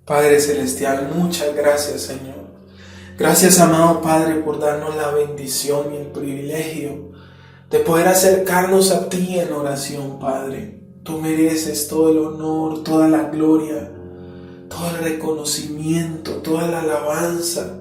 Padre Celestial, muchas gracias, Señor. Gracias, amado Padre, por darnos la bendición y el privilegio de poder acercarnos a ti en oración, Padre. Tú mereces todo el honor, toda la gloria, todo el reconocimiento, toda la alabanza.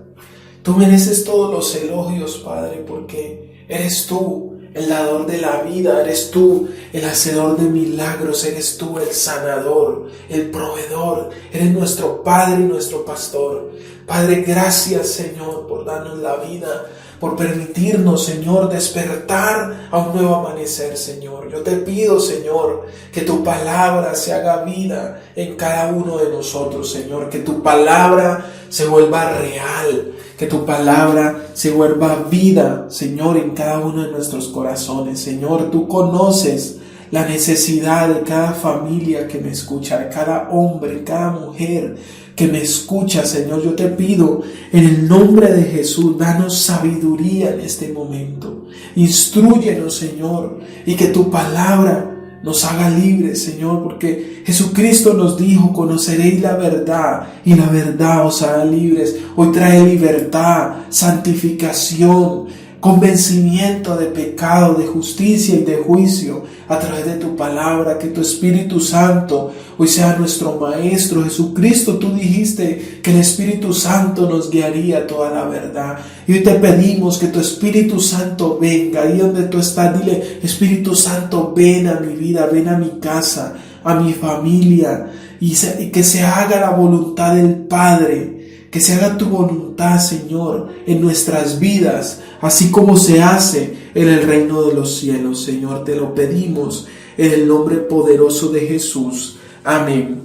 Tú mereces todos los elogios, Padre, porque eres tú el dador de la vida, eres tú el hacedor de milagros, eres tú el sanador, el proveedor, eres nuestro Padre y nuestro pastor. Padre, gracias, Señor, por darnos la vida, por permitirnos, Señor, despertar a un nuevo amanecer, Señor. Yo te pido, Señor, que tu palabra se haga vida en cada uno de nosotros, Señor, que tu palabra se vuelva real, que tu palabra se vuelva vida, Señor, en cada uno de nuestros corazones. Señor, tú conoces la necesidad de cada familia que me escucha, de cada hombre, cada mujer que me escucha, Señor. Yo te pido en el nombre de Jesús, danos sabiduría en este momento. Instrúyenos, Señor, y que tu palabra nos haga libres, Señor, porque Jesucristo nos dijo: conoceréis la verdad y la verdad os hará libres. Hoy trae libertad, santificación, convencimiento de pecado, de justicia y de juicio a través de tu palabra. Que tu Espíritu Santo hoy sea nuestro Maestro. Jesucristo, tú dijiste que el Espíritu Santo nos guiaría a toda la verdad. Y hoy te pedimos que tu Espíritu Santo venga. Ahí donde tú estás, dile: Espíritu Santo, ven a mi vida, ven a mi casa, a mi familia. Y que se haga la voluntad del Padre. Que se haga tu voluntad, Señor, en nuestras vidas, así como se hace en el reino de los cielos. Señor, te lo pedimos en el nombre poderoso de Jesús. Amén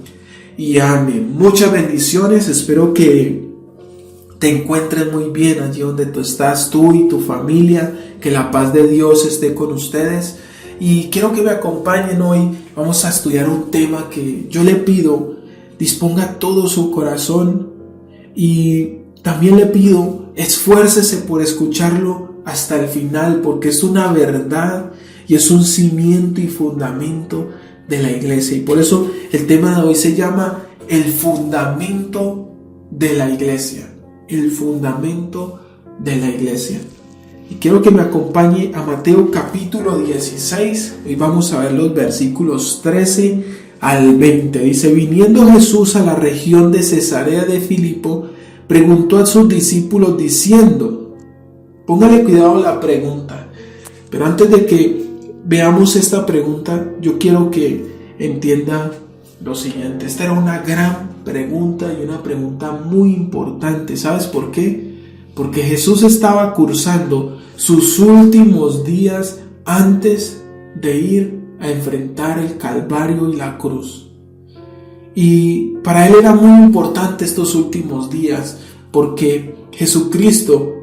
y amén. Muchas bendiciones. Espero que te encuentres muy bien allí donde tú estás, tú y tu familia. Que la paz de Dios esté con ustedes. Y quiero que me acompañen hoy. Vamos a estudiar un tema que yo le pido disponga todo su corazón. Y también le pido, esfuércese por escucharlo hasta el final, porque es una verdad y es un cimiento y fundamento de la iglesia. Y por eso el tema de hoy se llama el fundamento de la iglesia. El fundamento de la iglesia. Y quiero que me acompañe a Mateo capítulo 16. Hoy vamos a ver los versículos 13 al 20. Dice: viniendo Jesús a la región de Cesarea de Filipo, preguntó a sus discípulos diciendo, póngale cuidado a la pregunta, pero antes de que veamos esta pregunta, yo quiero que entienda lo siguiente. Esta era una gran pregunta y una pregunta muy importante. ¿Sabes por qué? Porque Jesús estaba cursando sus últimos días antes de ir a enfrentar el Calvario y la cruz. Y para él era muy importante estos últimos días, porque Jesucristo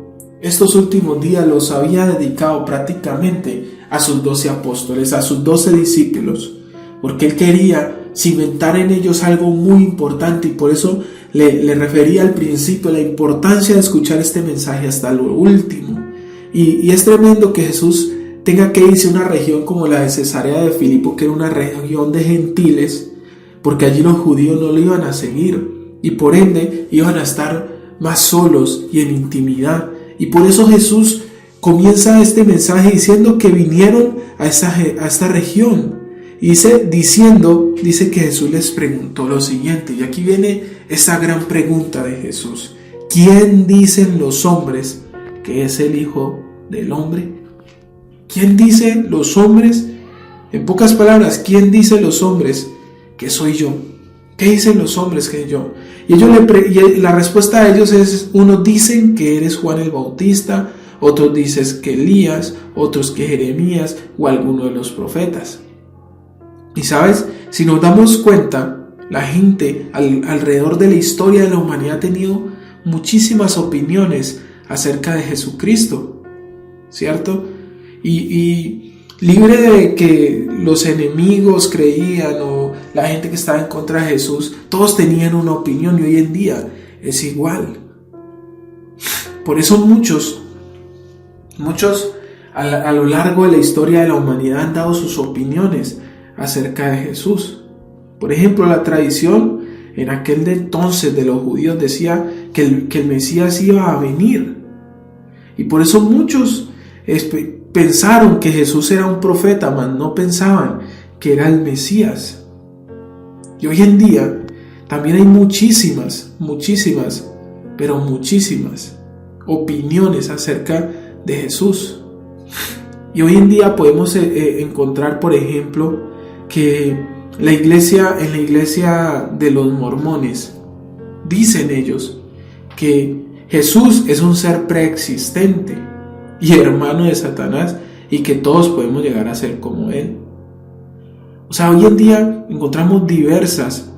estos últimos días los había dedicado prácticamente a sus 12 apóstoles, a sus 12 discípulos, porque él quería cimentar en ellos algo muy importante. Y por eso le refería al principio la importancia de escuchar este mensaje hasta lo último. Y es tremendo que Jesús tenga que irse a una región como la de Cesarea de Filipo, que era una región de gentiles, porque allí los judíos no lo iban a seguir y por ende iban a estar más solos y en intimidad. Y por eso Jesús comienza este mensaje diciendo que vinieron a esta región. Y dice que Jesús les preguntó lo siguiente, y aquí viene esa gran pregunta de Jesús: ¿quién dicen los hombres que es el Hijo del Hombre? ¿Quién dicen los hombres? En pocas palabras, ¿quién dice los hombres que soy yo? ¿Qué dicen los hombres que yo? Y la respuesta de ellos es: unos dicen que eres Juan el Bautista, otros dicen que Elías, otros que Jeremías o alguno de los profetas. Y sabes, si nos damos cuenta, la gente alrededor de la historia de la humanidad ha tenido muchísimas opiniones acerca de Jesucristo, ¿cierto? Y libre de que los enemigos creían o la gente que estaba en contra de Jesús, todos tenían una opinión, y hoy en día es igual. Por eso muchos a lo largo de la historia de la humanidad han dado sus opiniones acerca de Jesús. Por ejemplo, la tradición en aquel entonces de los judíos decía que el Mesías iba a venir. Y por eso muchos pensaron que Jesús era un profeta, mas no pensaban que era el Mesías. Y hoy en día también hay muchísimas opiniones acerca de Jesús. Y hoy en día podemos encontrar, por ejemplo, que en la iglesia de los mormones, dicen ellos que Jesús es un ser preexistente y hermano de Satanás y que todos podemos llegar a ser como él. O sea, hoy en día encontramos diversas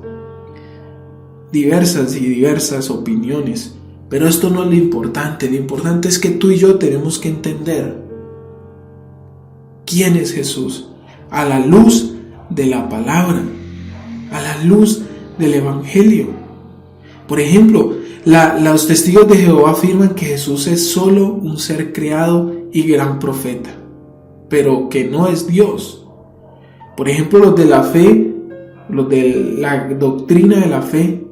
opiniones, pero esto no es lo importante es que tú y yo tenemos que entender quién es Jesús a la luz de la palabra, a la luz del Evangelio. Por ejemplo, los testigos de Jehová afirman que Jesús es solo un ser creado y gran profeta, pero que no es Dios. Por ejemplo, los de la doctrina de la fe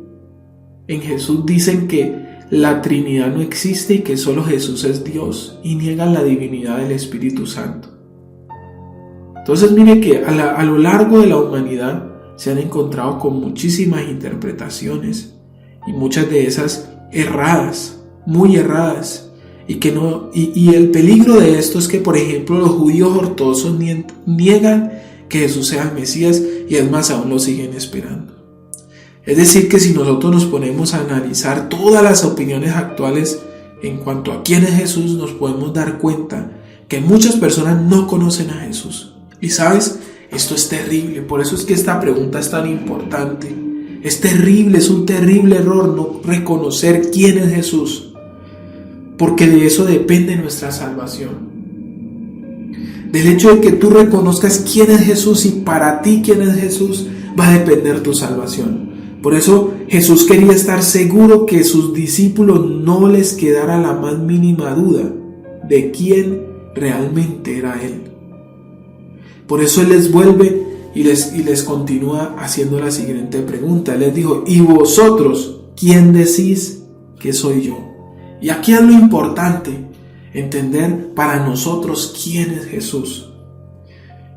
en Jesús dicen que la Trinidad no existe y que solo Jesús es Dios, y niegan la divinidad del Espíritu Santo. Entonces mire que a lo largo de la humanidad se han encontrado con muchísimas interpretaciones, y muchas de esas erradas, muy erradas, y el peligro de esto es que, por ejemplo, los judíos ortodoxos niegan que Jesús sea el Mesías, y es más, aún lo siguen esperando. Es decir, que si nosotros nos ponemos a analizar todas las opiniones actuales en cuanto a quién es Jesús, nos podemos dar cuenta que muchas personas no conocen a Jesús. Y sabes, esto es terrible, por eso es que esta pregunta es tan importante. Es terrible, es un terrible error no reconocer quién es Jesús, porque de eso depende nuestra salvación. Del hecho de que tú reconozcas quién es Jesús, y para ti quién es Jesús, va a depender tu salvación. Por eso Jesús quería estar seguro que sus discípulos no les quedara la más mínima duda de quién realmente era Él. Por eso Él les vuelve y les continúa haciendo la siguiente pregunta. Él les dijo: ¿y vosotros quién decís que soy yo? Y aquí es lo importante, entender para nosotros quién es Jesús.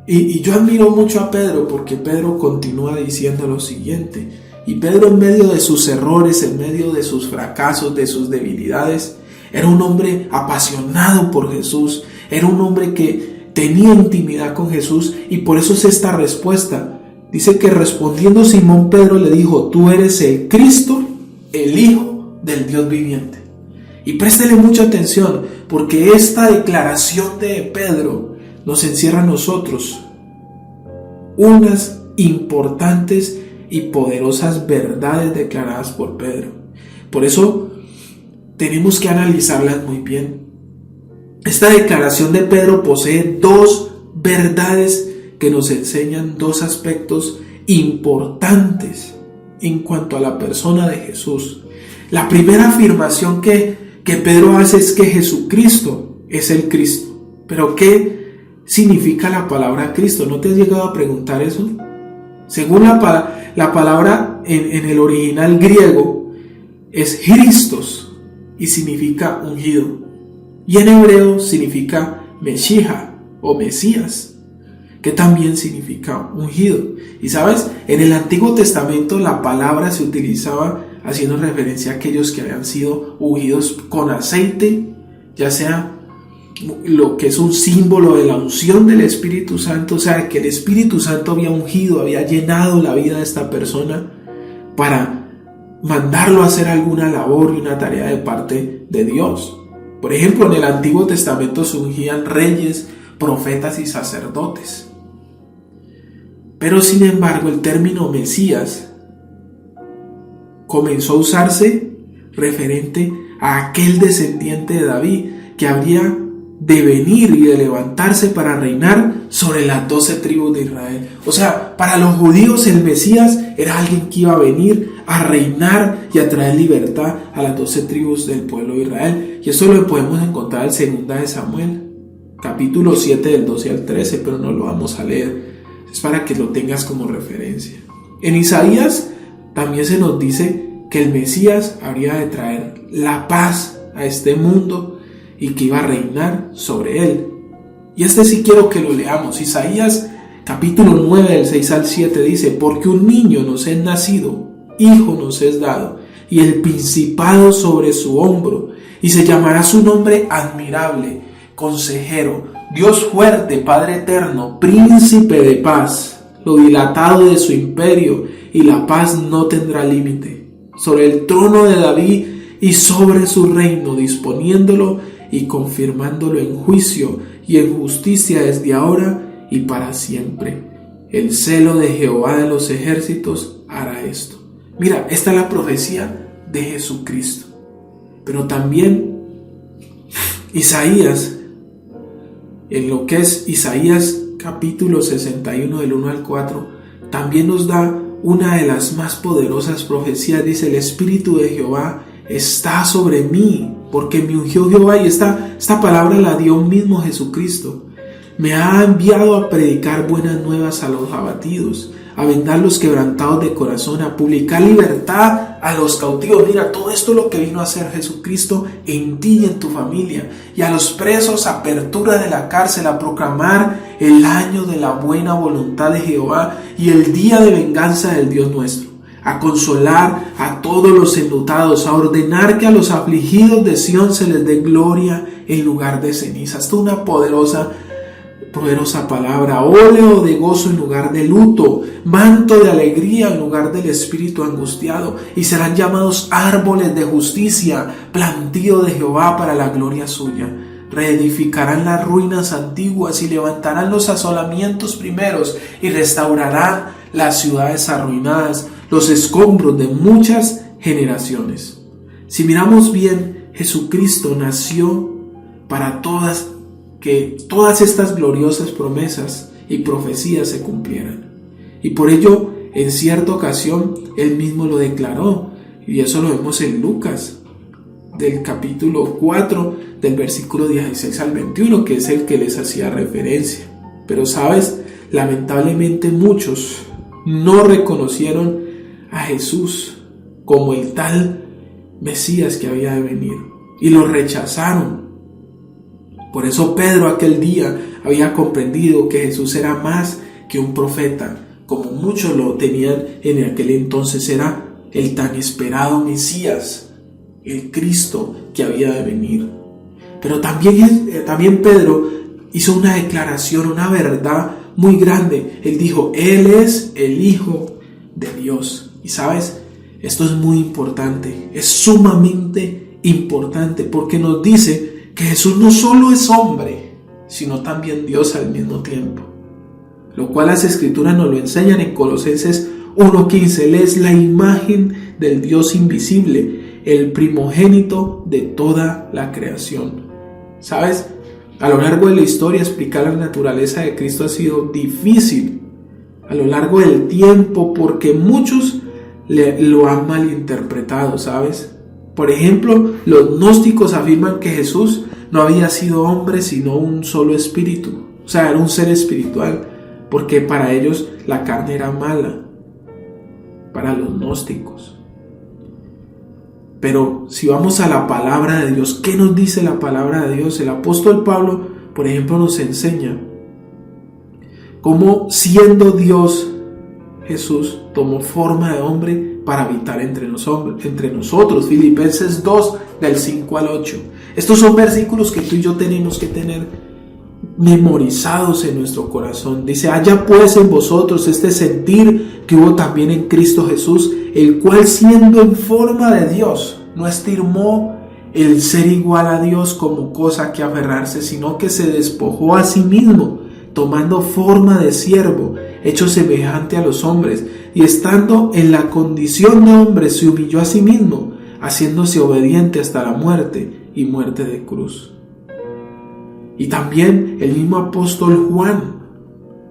Y yo admiro mucho a Pedro, porque Pedro continúa diciendo lo siguiente. Y Pedro, en medio de sus errores, en medio de sus fracasos, de sus debilidades, era un hombre apasionado por Jesús, era un hombre que tenía intimidad con Jesús, y por eso es esta respuesta. Dice que respondiendo Simón Pedro le dijo: tú eres el Cristo, el Hijo del Dios viviente. Y préstele mucha atención, porque esta declaración de Pedro nos encierra a nosotros unas importantes y poderosas verdades declaradas por Pedro. Por eso tenemos que analizarlas muy bien. Esta declaración de Pedro posee dos verdades que nos enseñan dos aspectos importantes en cuanto a la persona de Jesús. La primera afirmación que Pedro hace es que Jesucristo es el Cristo. Pero ¿qué significa la palabra Cristo? ¿No te has llegado a preguntar eso? Según la palabra en el original griego es Christos y significa ungido. Y en hebreo significa Meshiach o Mesías, que también significa ungido. Y sabes, en el Antiguo Testamento la palabra se utilizaba haciendo referencia a aquellos que habían sido ungidos con aceite, ya sea lo que es un símbolo de la unción del Espíritu Santo, o sea, que el Espíritu Santo había ungido, había llenado la vida de esta persona para mandarlo a hacer alguna labor y una tarea de parte de Dios. Por ejemplo, en el Antiguo Testamento se ungían reyes, profetas y sacerdotes. Pero sin embargo, el término Mesías comenzó a usarse referente a aquel descendiente de David que habría de venir y de levantarse para reinar sobre las 12 tribus de Israel. O sea, para los judíos el Mesías era alguien que iba a venir a reinar y a traer libertad a las 12 tribus del pueblo de Israel. Y eso lo podemos encontrar en 2 de Samuel, capítulo 7 del 12 al 13, pero no lo vamos a leer. Es para que lo tengas como referencia. En Isaías también se nos dice que el Mesías habría de traer la paz a este mundo y que iba a reinar sobre él. Y sí quiero que lo leamos. Isaías capítulo 9 del 6 al 7 dice: porque un niño nos es nacido, hijo nos es dado, y el principado sobre su hombro, y se llamará su nombre admirable, consejero, Dios fuerte, Padre eterno, príncipe de paz. Lo dilatado de su imperio y la paz no tendrá límite. Sobre el trono de David y sobre su reino, disponiéndolo y confirmándolo en juicio y en justicia desde ahora y para siempre. El celo de Jehová de los ejércitos hará esto. Mira, esta es la profecía de Jesucristo. Pero también Isaías, en lo que es Isaías capítulo 61 del 1 al 4, también nos da una de las más poderosas profecías. Dice: el Espíritu de Jehová está sobre mí, porque me ungió Jehová. Y esta palabra la dio mismo Jesucristo. Me ha enviado a predicar buenas nuevas a los abatidos, a vendar los quebrantados de corazón, a publicar libertad a los cautivos. Mira, todo esto es lo que vino a hacer Jesucristo en ti y en tu familia. Y a los presos, apertura de la cárcel, a proclamar el año de la buena voluntad de Jehová y el día de venganza del Dios nuestro. A consolar a todos los enlutados, a ordenar que a los afligidos de Sión se les dé gloria en lugar de cenizas. Esto es una poderosa palabra. Óleo de gozo en lugar de luto, manto de alegría en lugar del espíritu angustiado, y serán llamados árboles de justicia, plantío de Jehová para la gloria suya. Reedificarán las ruinas antiguas y levantarán los asolamientos primeros y restaurarán las ciudades arruinadas, los escombros de muchas generaciones. Si miramos bien, Jesucristo nació para que todas estas gloriosas promesas y profecías se cumplieran. Y por ello, en cierta ocasión, Él mismo lo declaró. Y eso lo vemos en Lucas, del capítulo 4, del versículo 16 al 21, que es el que les hacía referencia. Pero sabes, lamentablemente muchos no reconocieron a Jesús como el tal Mesías que había de venir, y lo rechazaron. Por eso Pedro aquel día había comprendido que Jesús era más que un profeta, como muchos lo tenían en aquel entonces. Era el tan esperado Mesías, el Cristo que había de venir. Pero también Pedro hizo una declaración, una verdad muy grande. Él dijo: Él es el Hijo de Dios. Y sabes, esto es muy importante, es sumamente importante, porque nos dice que Jesús no solo es hombre, sino también Dios al mismo tiempo. Lo cual las Escrituras nos lo enseñan en Colosenses 1:15. Él es la imagen del Dios invisible, el primogénito de toda la creación. ¿Sabes? A lo largo de la historia, explicar la naturaleza de Cristo ha sido difícil a lo largo del tiempo, porque muchos lo han malinterpretado, ¿sabes? Por ejemplo, los gnósticos afirman que Jesús no había sido hombre, sino un solo espíritu. O sea, era un ser espiritual, porque para ellos la carne era mala, para los gnósticos. Pero si vamos a la palabra de Dios, ¿qué nos dice la palabra de Dios? El apóstol Pablo, por ejemplo, nos enseña cómo, siendo Dios, Jesús tomó forma de hombre para habitar entre nosotros. Filipenses 2, del 5 al 8. Estos son versículos que tú y yo tenemos que tener memorizados en nuestro corazón. Dice: haya pues en vosotros este sentir que hubo también en Cristo Jesús, el cual, siendo en forma de Dios, no estimó el ser igual a Dios como cosa que aferrarse, sino que se despojó a sí mismo, tomando forma de siervo, hecho semejante a los hombres, y estando en la condición de hombre, se humilló a sí mismo, haciéndose obediente hasta la muerte, y muerte de cruz. Y también el mismo apóstol Juan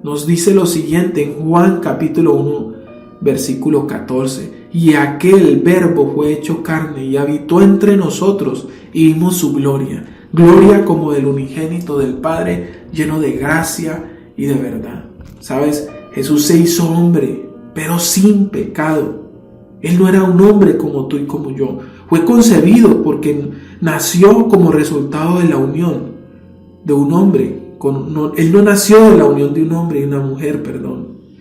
nos dice lo siguiente en Juan capítulo 1, versículo 14: y aquel Verbo fue hecho carne y habitó entre nosotros, y vimos su gloria, gloria como del unigénito del Padre, lleno de gracia y de verdad. ¿Sabes? Jesús se hizo hombre, pero sin pecado. Él no era un hombre como tú y como yo. Fue concebido porque nació como resultado de la unión de un hombre. Él no nació de la unión de un hombre y una mujer,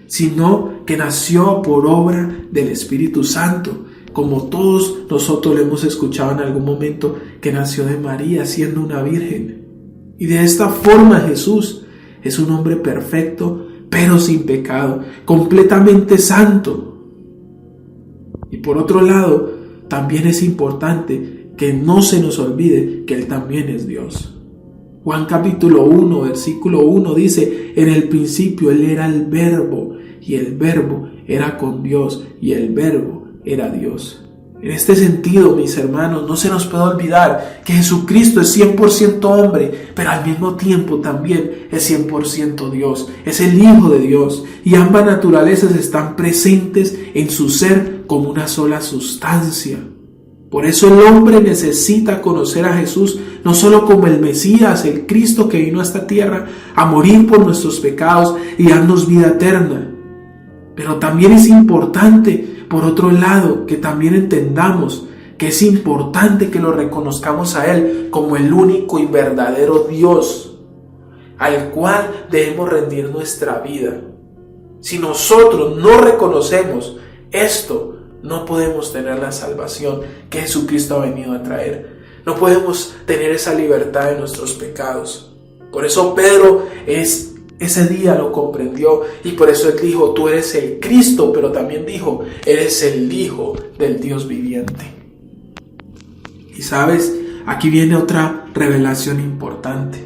sino que nació por obra del Espíritu Santo, como todos nosotros lo hemos escuchado en algún momento, que nació de María siendo una virgen. Y de esta forma Jesús es un hombre perfecto, pero sin pecado, completamente santo. Y por otro lado, también es importante que no se nos olvide que Él también es Dios. Juan capítulo 1, versículo 1 dice: en el principio Él era el Verbo, y el Verbo era con Dios, y el Verbo era Dios. En este sentido, mis hermanos, no se nos puede olvidar que Jesucristo es 100% hombre, pero al mismo tiempo también es 100% Dios. Es el Hijo de Dios, y ambas naturalezas están presentes en su ser como una sola sustancia. Por eso el hombre necesita conocer a Jesús no solo como el Mesías, el Cristo que vino a esta tierra a morir por nuestros pecados y darnos vida eterna. Pero también es importante, por otro lado, que también entendamos que es importante que lo reconozcamos a Él como el único y verdadero Dios, al cual debemos rendir nuestra vida. Si nosotros no reconocemos esto, no podemos tener la salvación que Jesucristo ha venido a traer. No podemos tener esa libertad de nuestros pecados. Por eso Pedro ese día lo comprendió, y por eso él dijo: tú eres el Cristo, pero también dijo: eres el Hijo del Dios viviente. Y sabes, aquí viene otra revelación importante.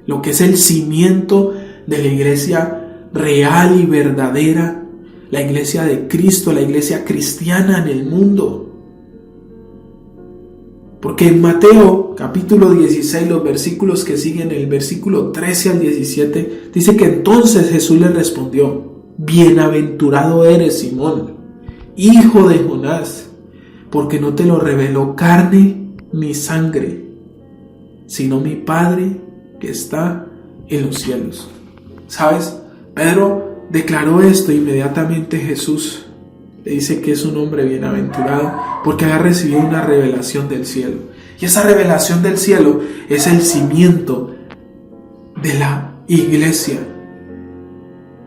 Lo que es el cimiento de la iglesia real y verdadera, la iglesia de Cristo, la iglesia cristiana en el mundo. Porque en Mateo capítulo 16, los versículos que siguen, el versículo 13 al 17, dice que entonces Jesús le respondió: bienaventurado eres, Simón, hijo de Jonás, porque no te lo reveló carne ni sangre, sino mi Padre que está en los cielos. ¿Sabes? Pedro declaró esto, inmediatamente Jesús le dice que es un hombre bienaventurado porque ha recibido una revelación del cielo. Y esa revelación del cielo es el cimiento de la iglesia.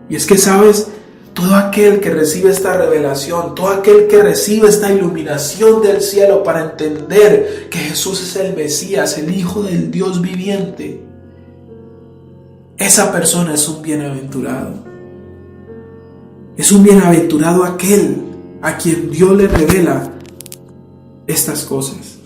Y es que, ¿sabes? Todo aquel que recibe esta revelación, todo aquel que recibe esta iluminación del cielo para entender que Jesús es el Mesías, el Hijo del Dios viviente, esa persona es un bienaventurado. Es un bienaventurado aquel a quien Dios le revela estas cosas.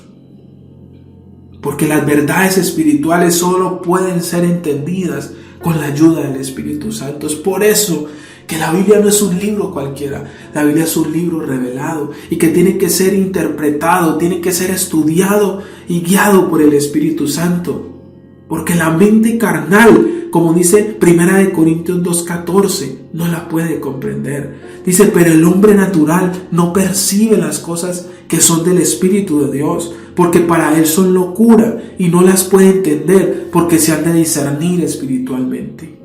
Porque las verdades espirituales solo pueden ser entendidas con la ayuda del Espíritu Santo. Es por eso que la Biblia no es un libro cualquiera. La Biblia es un libro revelado y que tiene que ser interpretado, tiene que ser estudiado y guiado por el Espíritu Santo. Porque la mente carnal, como dice 1 Corintios 2:14, no la puede comprender. Dice: pero el hombre natural no percibe las cosas que son del Espíritu de Dios, porque para él son locura y no las puede entender, porque se han de discernir espiritualmente.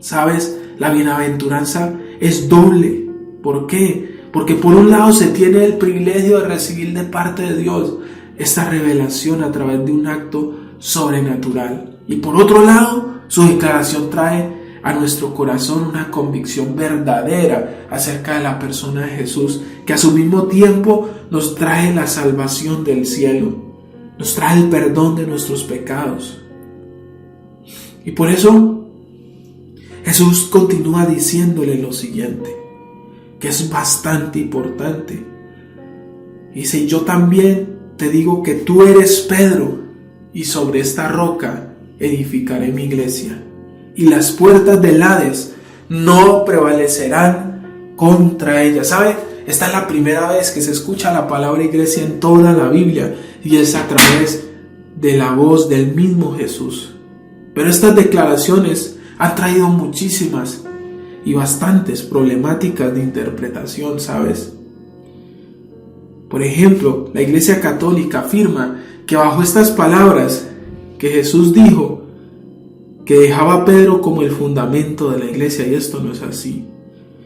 ¿Sabes? La bienaventuranza es doble. ¿Por qué? Porque por un lado se tiene el privilegio de recibir de parte de Dios esta revelación a través de un acto sobrenatural, y por otro lado su declaración trae a nuestro corazón una convicción verdadera acerca de la persona de Jesús, que a su mismo tiempo nos trae la salvación del cielo, nos trae el perdón de nuestros pecados. Y por eso Jesús continúa diciéndole lo siguiente, que es bastante importante. Dice: yo también te digo que tú eres Pedro, y sobre esta roca edificaré mi iglesia, y las puertas del Hades no prevalecerán contra ella. ¿Sabe? Esta es la primera vez que se escucha la palabra iglesia en toda la Biblia, y es a través de la voz del mismo Jesús. Pero estas declaraciones han traído muchísimas y bastantes problemáticas de interpretación, ¿sabes? Por ejemplo, la Iglesia Católica afirma que bajo estas palabras que Jesús dijo, que dejaba a Pedro como el fundamento de la iglesia, y esto no es así.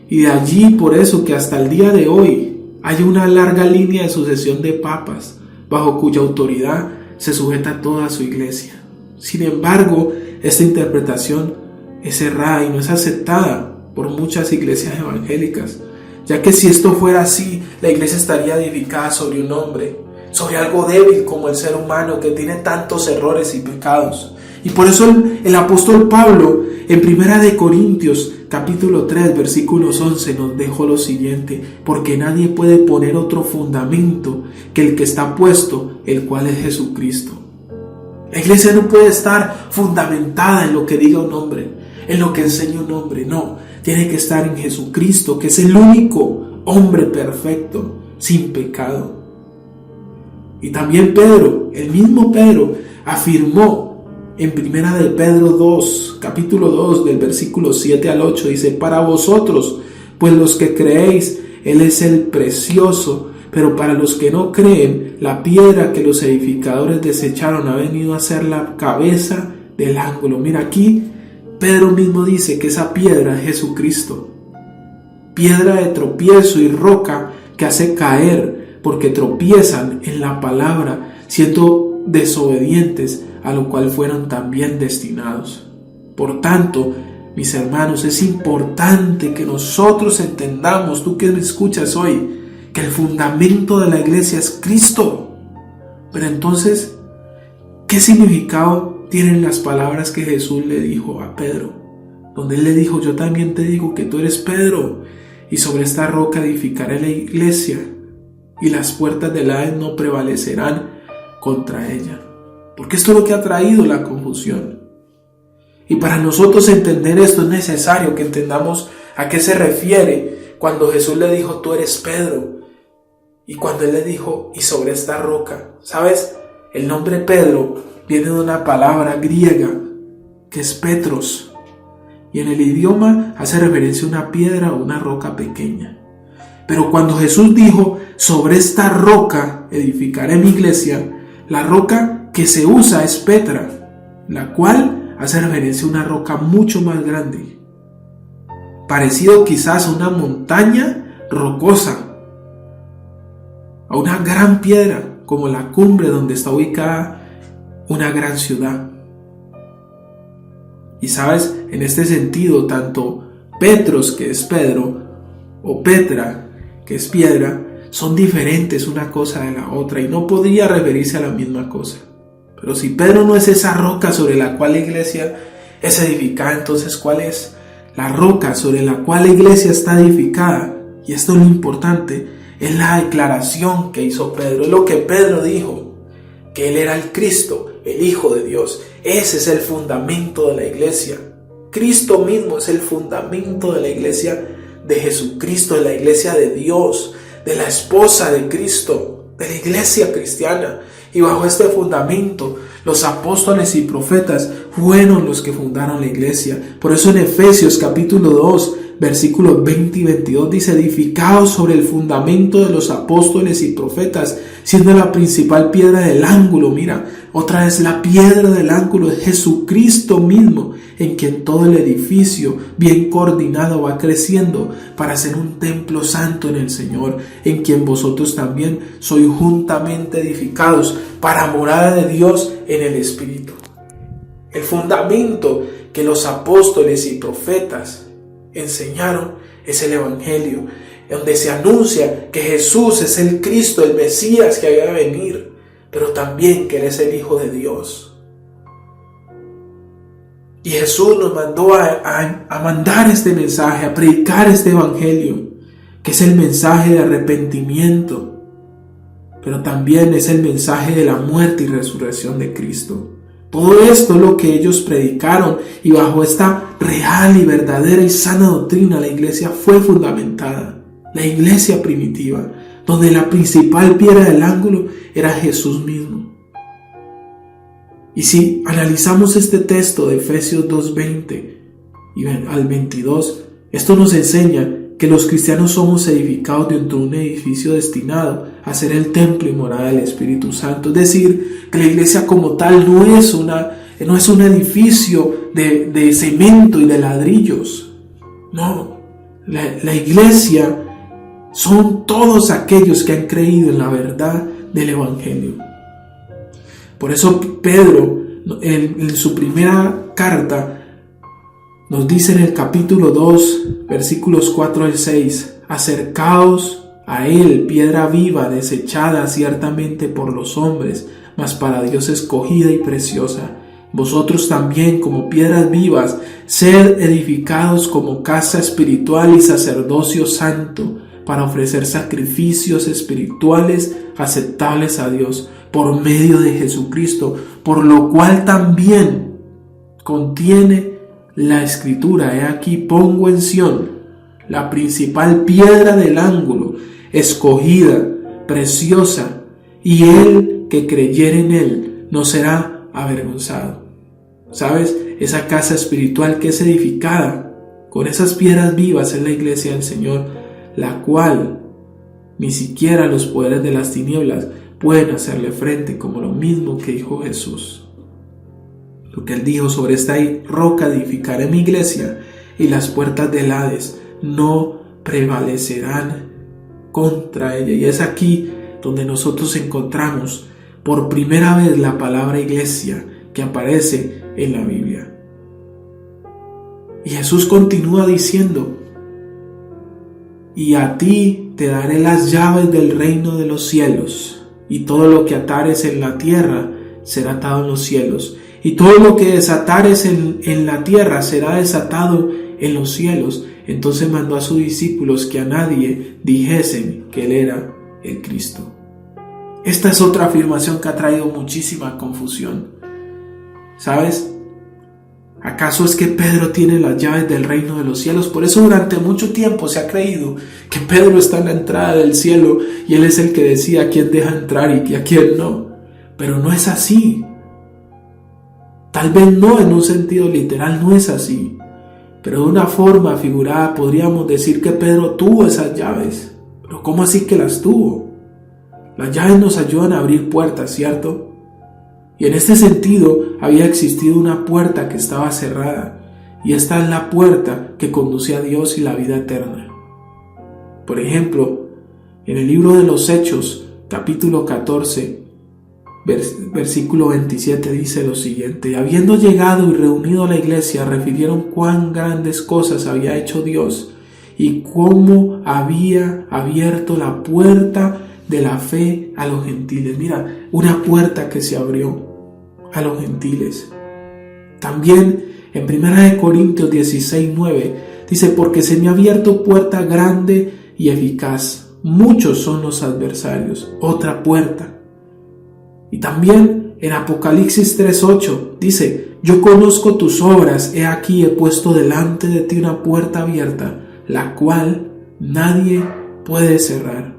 Y de allí por eso que hasta el día de hoy hay una larga línea de sucesión de papas bajo cuya autoridad se sujeta toda su iglesia. Sin embargo, esta interpretación es errada y no es aceptada por muchas iglesias evangélicas, ya que si esto fuera así, la iglesia estaría edificada sobre un hombre, sobre algo débil como el ser humano que tiene tantos errores y pecados. Y por eso el apóstol Pablo en 1 Corintios capítulo 3 versículos 11 nos dejó lo siguiente: porque nadie puede poner otro fundamento que el que está puesto, el cual es Jesucristo. La iglesia no puede estar fundamentada en lo que diga un hombre, en lo que enseña un hombre, no, tiene que estar en Jesucristo, que es el único hombre perfecto, sin pecado. Y también Pedro, el mismo Pedro, afirmó en 1 de Pedro 2, capítulo 2, del versículo 7 al 8, dice: para vosotros, pues los que creéis, Él es el precioso, pero para los que no creen, la piedra que los edificadores desecharon ha venido a ser la cabeza del ángulo. Mira, aquí Pedro mismo dice que esa piedra es Jesucristo, piedra de tropiezo y roca que hace caer, porque tropiezan en la palabra, siendo desobedientes, a lo cual fueron también destinados. Por tanto, mis hermanos, es importante que nosotros entendamos, tú que me escuchas hoy, que el fundamento de la iglesia es Cristo. Pero entonces, ¿qué significado tienen las palabras que Jesús le dijo a Pedro? Donde Él le dijo: yo también te digo que tú eres Pedro, y sobre esta roca edificaré la iglesia, y las puertas del Hades no prevalecerán contra ella. Porque esto es lo que ha traído la confusión. Y para nosotros entender esto es necesario que entendamos a qué se refiere cuando Jesús le dijo: tú eres Pedro. Y cuando Él le dijo: y sobre esta roca. ¿Sabes? El nombre Pedro viene de una palabra griega que es Petros. Y en el idioma hace referencia a una piedra o una roca pequeña. Pero cuando Jesús dijo: sobre esta roca edificaré mi iglesia, la roca que se usa es Petra, la cual hace referencia a una roca mucho más grande, parecido quizás a una montaña rocosa, a una gran piedra como la cumbre donde está ubicada una gran ciudad. Y sabes, en este sentido, tanto Petros, que es Pedro, o Petra, que es piedra, son diferentes una cosa de la otra y no podría referirse a la misma cosa. Pero si Pedro no es esa roca sobre la cual la iglesia es edificada, entonces ¿cuál es la roca sobre la cual la iglesia está edificada? Y esto es lo importante, es la declaración que hizo Pedro, es lo que Pedro dijo, que Él era el Cristo, el Hijo de Dios. Ese es el fundamento de la iglesia. Cristo mismo es el fundamento de la iglesia de Jesucristo, de la iglesia de Dios, de la esposa de Cristo, de la iglesia cristiana. Y bajo este fundamento, los apóstoles y profetas fueron los que fundaron la iglesia. Por eso en Efesios capítulo 2, versículos 20 y 22 dice: edificados sobre el fundamento de los apóstoles y profetas, siendo la principal piedra del ángulo. Mira, otra vez la piedra del ángulo es Jesucristo mismo, en quien todo el edificio bien coordinado va creciendo para ser un templo santo en el Señor, en quien vosotros también sois juntamente edificados para morada de Dios en el Espíritu. El fundamento que los apóstoles y profetas enseñaron es el Evangelio, donde se anuncia que Jesús es el Cristo, el Mesías que había de venir, pero también que Él es el Hijo de Dios. Y Jesús nos mandó a mandar este mensaje, a predicar este Evangelio, que es el mensaje de arrepentimiento, pero también es el mensaje de la muerte y resurrección de Cristo. Todo esto es lo que ellos predicaron, y bajo esta real y verdadera y sana doctrina la iglesia fue fundamentada, la iglesia primitiva, donde la principal piedra del ángulo era Jesús mismo. Y si analizamos este texto de Efesios 2:20 y al 22, esto nos enseña que los cristianos somos edificados dentro de un edificio destinado a ser el templo y morada del Espíritu Santo. Es decir, que la iglesia como tal no es un edificio de cemento y de ladrillos. No, La iglesia son todos aquellos que han creído en la verdad del Evangelio. Por eso Pedro, en su primera carta, nos dice en el capítulo 2, versículos 4 al 6, acercaos a él, piedra viva, desechada ciertamente por los hombres, mas para Dios escogida y preciosa. Vosotros también, como piedras vivas, sed edificados como casa espiritual y sacerdocio santo, para ofrecer sacrificios espirituales aceptables a Dios, por medio de Jesucristo, por lo cual también contiene la Escritura: he aquí pongo en Sión la principal piedra del ángulo, escogida, preciosa, y el que creyere en él no será avergonzado. ¿Sabes? Esa casa espiritual que es edificada con esas piedras vivas es la iglesia del Señor, la cual ni siquiera los poderes de las tinieblas pueden hacerle frente, como lo mismo que dijo Jesús. Lo que él dijo: sobre esta roca edificaré mi iglesia, y las puertas del Hades no prevalecerán contra ella. Y es aquí donde nosotros encontramos por primera vez la palabra iglesia que aparece en la Biblia. Y Jesús continúa diciendo: y a ti te daré las llaves del reino de los cielos, y todo lo que atares en la tierra será atado en los cielos, y todo lo que desatares en la tierra será desatado en los cielos. Entonces mandó a sus discípulos que a nadie dijesen que él era el Cristo. Esta es otra afirmación que ha traído muchísima confusión. ¿Sabes? ¿Acaso es que Pedro tiene las llaves del reino de los cielos? Por eso durante mucho tiempo se ha creído que Pedro está en la entrada del cielo y él es el que decía a quién deja entrar y a quién no. Pero no es así. Tal vez no en un sentido literal, no es así. Pero de una forma figurada podríamos decir que Pedro tuvo esas llaves. Pero ¿cómo así que las tuvo? Las llaves nos ayudan a abrir puertas, ¿cierto? Y en este sentido había existido una puerta que estaba cerrada, y esta es la puerta que conduce a Dios y la vida eterna. Por ejemplo, en el libro de los Hechos, capítulo 14, versículo 27 dice lo siguiente: y habiendo llegado y reunido a la iglesia, refirieron cuán grandes cosas había hecho Dios y cómo había abierto la puerta de la fe a los gentiles. Mira, una puerta que se abrió a los gentiles. También en 1 Corintios 16:9 dice: porque se me ha abierto puerta grande y eficaz, muchos son los adversarios. Otra puerta. Y también en Apocalipsis 3:8 dice: yo conozco tus obras, he aquí he puesto delante de ti una puerta abierta, la cual nadie puede cerrar.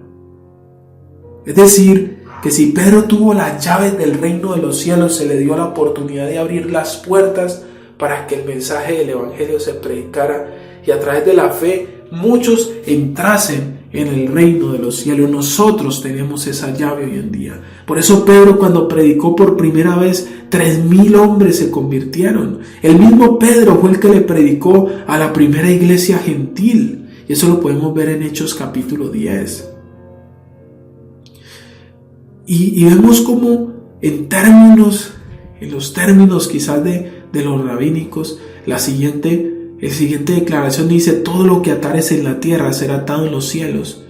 Es decir, que si Pedro tuvo las llaves del reino de los cielos, se le dio la oportunidad de abrir las puertas para que el mensaje del Evangelio se predicara y a través de la fe muchos entrasen en el reino de los cielos. Nosotros tenemos esa llave hoy en día. Por eso Pedro, cuando predicó por primera vez, 3,000 hombres se convirtieron. El mismo Pedro fue el que le predicó a la primera iglesia gentil. Y eso lo podemos ver en Hechos capítulo 10. Y vemos como en los términos quizás de los rabínicos, la siguiente declaración dice: todo lo que atares en la tierra será atado en los cielos,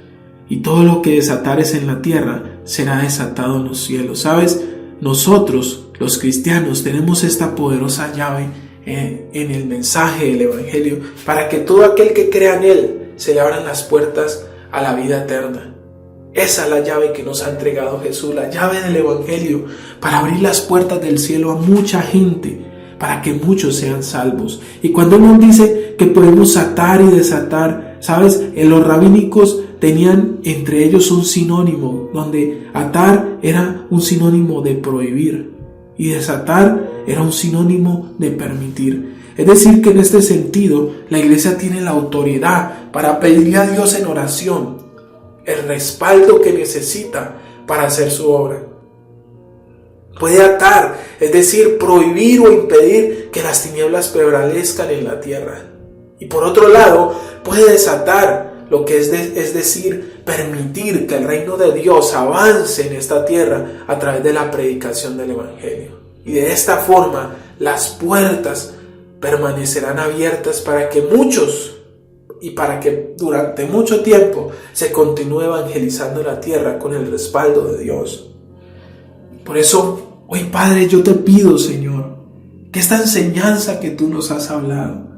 y todo lo que desatares en la tierra será desatado en los cielos. ¿Sabes? Nosotros, los cristianos, tenemos esta poderosa llave en el mensaje del Evangelio, para que todo aquel que crea en él se le abran las puertas a la vida eterna. Esa es la llave que nos ha entregado Jesús, la llave del Evangelio, para abrir las puertas del cielo a mucha gente, para que muchos sean salvos. Y cuando Él nos dice que podemos atar y desatar, ¿sabes? En los rabínicos tenían entre ellos un sinónimo, donde atar era un sinónimo de prohibir y desatar era un sinónimo de permitir. Es decir, que en este sentido la iglesia tiene la autoridad para pedirle a Dios en oración el respaldo que necesita para hacer su obra. Puede atar, es decir, prohibir o impedir que las tinieblas prevalezcan en la tierra. Y por otro lado, puede desatar lo que es decir, permitir que el reino de Dios avance en esta tierra a través de la predicación del Evangelio. Y de esta forma, las puertas permanecerán abiertas para que muchos y para que durante mucho tiempo se continúe evangelizando la tierra con el respaldo de Dios. Por eso, hoy Padre, yo te pido, Señor, que esta enseñanza que tú nos has hablado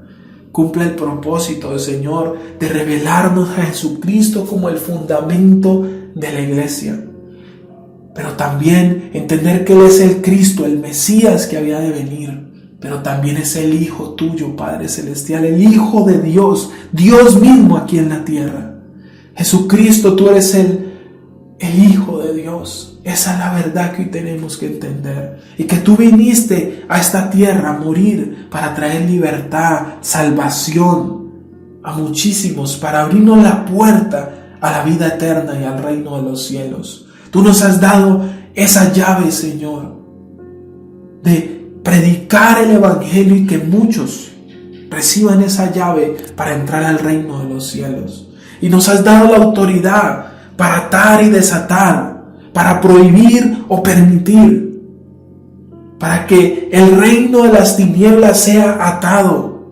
cumpla el propósito, Señor, de revelarnos a Jesucristo como el fundamento de la iglesia. Pero también entender que Él es el Cristo, el Mesías que había de venir. Pero también es el Hijo tuyo, Padre Celestial, el Hijo de Dios, Dios mismo aquí en la tierra. Jesucristo, tú eres el Hijo de Dios. Esa es la verdad que hoy tenemos que entender. Y que tú viniste a esta tierra a morir para traer libertad, salvación a muchísimos, para abrirnos la puerta a la vida eterna y al reino de los cielos. Tú nos has dado esa llave, Señor, de predicar el Evangelio y que muchos reciban esa llave para entrar al reino de los cielos. Y nos has dado la autoridad para atar y desatar, para prohibir o permitir, para que el reino de las tinieblas sea atado,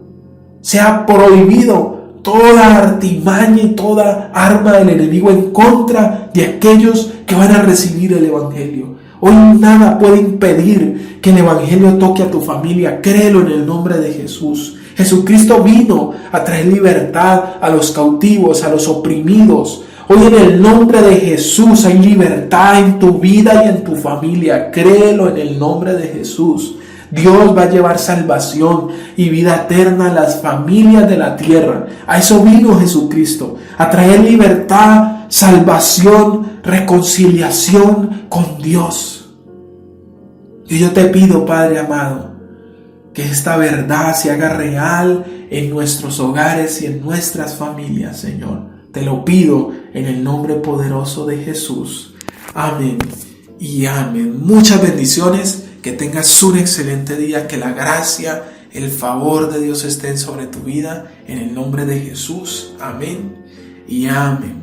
sea prohibido toda artimaña y toda arma del enemigo en contra de aquellos que van a recibir el Evangelio. Hoy nada puede impedir que el Evangelio toque a tu familia. Créelo en el nombre de Jesús. Jesucristo vino a traer libertad a los cautivos, a los oprimidos. Hoy en el nombre de Jesús hay libertad en tu vida y en tu familia. Créelo en el nombre de Jesús. Dios va a llevar salvación y vida eterna a las familias de la tierra. A eso vino Jesucristo, a traer libertad, salvación, reconciliación con Dios. Y yo te pido, Padre amado, que esta verdad se haga real en nuestros hogares y en nuestras familias, Señor. Te lo pido en el nombre poderoso de Jesús. Amén y amén. Muchas bendiciones. Que tengas un excelente día. Que la gracia, el favor de Dios estén sobre tu vida. En el nombre de Jesús. Amén y amén.